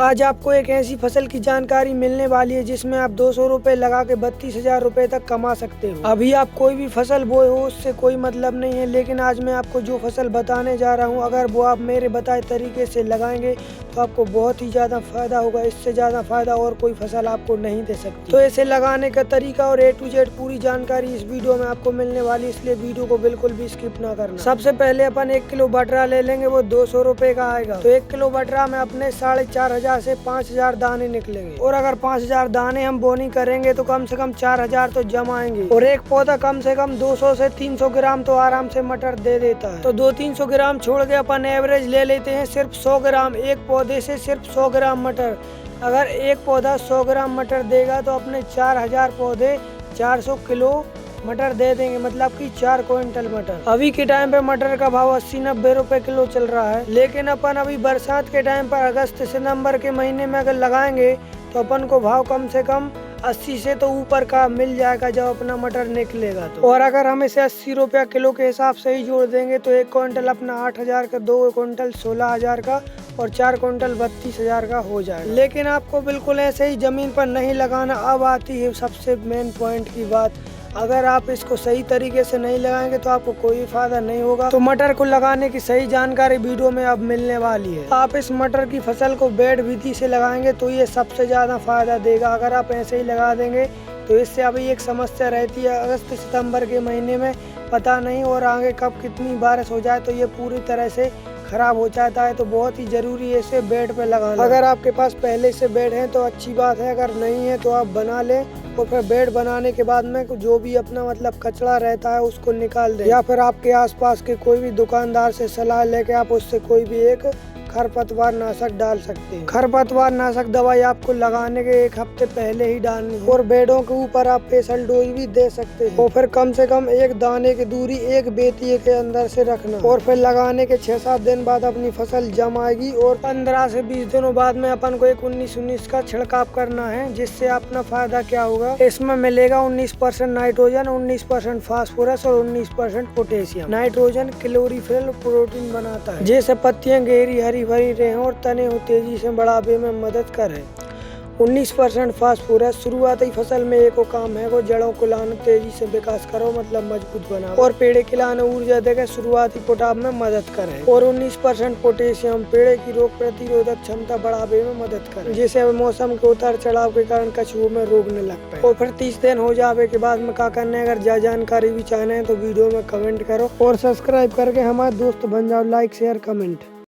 आज आपको एक ऐसी फसल की जानकारी मिलने वाली है जिसमें आप 200 रुपए लगा के 32,000 रुपए तक कमा सकते हो। अभी आप कोई भी फसल बोए हो उससे कोई मतलब नहीं है, लेकिन आज मैं आपको जो फसल बताने जा रहा हूँ अगर वो आप मेरे बताए तरीके से लगाएंगे तो आपको बहुत ही ज्यादा फायदा होगा। इससे ज्यादा फायदा और कोई फसल आपको नहीं दे सकती। तो इसे लगाने का तरीका और A to Z पूरी जानकारी इस वीडियो में आपको मिलने वाली, इसलिए वीडियो को बिल्कुल भी स्किप ना करना। सबसे पहले अपन 1 किलो बटरा ले लेंगे, वो 200 रुपए का आएगा। तो 1 किलो बटरा में अपने 4,500 से 5,000 दाने निकलेंगे, और अगर 5,000 दाने हम बोनी करेंगे तो कम से कम 4,000 तो जमाएंगे। और एक पौधा कम से कम 200 से 300 ग्राम तो आराम से मटर दे देता है। तो 200-300 ग्राम छोड़ के अपन एवरेज ले लेते हैं सिर्फ 100 ग्राम। एक पौधे से सिर्फ 100 ग्राम मटर। अगर एक पौधा 100 ग्राम मटर देगा तो अपने 4,000 पौधे 400 किलो मटर दे देंगे, मतलब कि 4 क्विंटल मटर। अभी के टाइम पे मटर का भाव 80-90 रुपए किलो चल रहा है, लेकिन अपन अभी बरसात के टाइम पर अगस्त सितंबर के महीने में अगर लगाएंगे तो अपन को भाव कम से कम 80 से तो ऊपर का मिल जाएगा जब अपना मटर निकलेगा तो। और अगर हम इसे 80 रुपया किलो के हिसाब से ही जोड़ देंगे तो 1 क्विंटल अपना 8,000 का, 2 क्विंटल 16,000 का और 4 क्विंटल 32,000 का हो जाएगा। लेकिन आपको बिल्कुल ऐसे ही जमीन पर नहीं लगाना। अब आती है सबसे मेन पॉइंट की बात, अगर आप इसको सही तरीके से नहीं लगाएंगे तो आपको कोई फायदा नहीं होगा। तो मटर को लगाने की सही जानकारी वीडियो में अब मिलने वाली है। आप इस मटर की फसल को बेड विधि से लगाएंगे तो ये सबसे ज्यादा फायदा देगा। अगर आप ऐसे ही लगा देंगे तो इससे अभी एक समस्या रहती है, अगस्त सितंबर के महीने में पता नहीं और आगे कब कितनी बारिश हो जाए तो ये पूरी तरह से खराब हो जाता है। तो बहुत ही जरूरी है इसे बेड पे लगाना। अगर आपके पास पहले से बेड है तो अच्छी बात है, अगर नहीं है तो आप बना लें। और फिर बेड बनाने के बाद में जो भी अपना मतलब कचरा रहता है उसको निकाल दें, या फिर आपके आसपास के कोई भी दुकानदार से सलाह लेके आप उससे कोई भी एक खरपतवार नाशक डाल सकते हैं। खरपतवार नाशक दवाई आपको लगाने के 1 हफ्ते पहले ही डालनी है। और बेडों के ऊपर आप फेसल डोज भी दे सकते हैं। और फिर कम से कम 1 दाने की दूरी 1 बेतिये के अंदर से रखना। और फिर लगाने के 6-7 दिन बाद अपनी फसल जम आएगी और 15 से 20 दिनों बाद में अपन को एक 19-19 का छिड़काव करना है। जिससे अपना फायदा क्या होगा, इसमें मिलेगा 19% नाइट्रोजन, 19% फास्फोरस और 19% पोटेशियम। नाइट्रोजन क्लोरोफिल प्रोटीन बनाता है, जैसे पत्तियां गहरी हरी भरी रहे और तने हो तेजी से बढ़ावे में मदद करे। 19% फास्फोरस शुरुआती फसल में एको काम है, वो जड़ों को लाना तेजी से विकास करो, मतलब मजबूत बनाओ। और पेड़ के लाने ऊर्जा देकर शुरुआती पोटाप में मदद करे। और 19% पोटेशियम पेड़ की रोग प्रतिरोधक क्षमता बढ़ावे में मदद करे, जिससे मौसम के उतार चढ़ाव के कारण कछुओं में रोग न लग पाए। और फिर 30 दिन हो जावे के बाद में क्या करना है, अगर जानकारी भी चाहना है तो वीडियो में कमेंट करो और सब्सक्राइब करके हमारे दोस्त बन जाओ। Like share comment.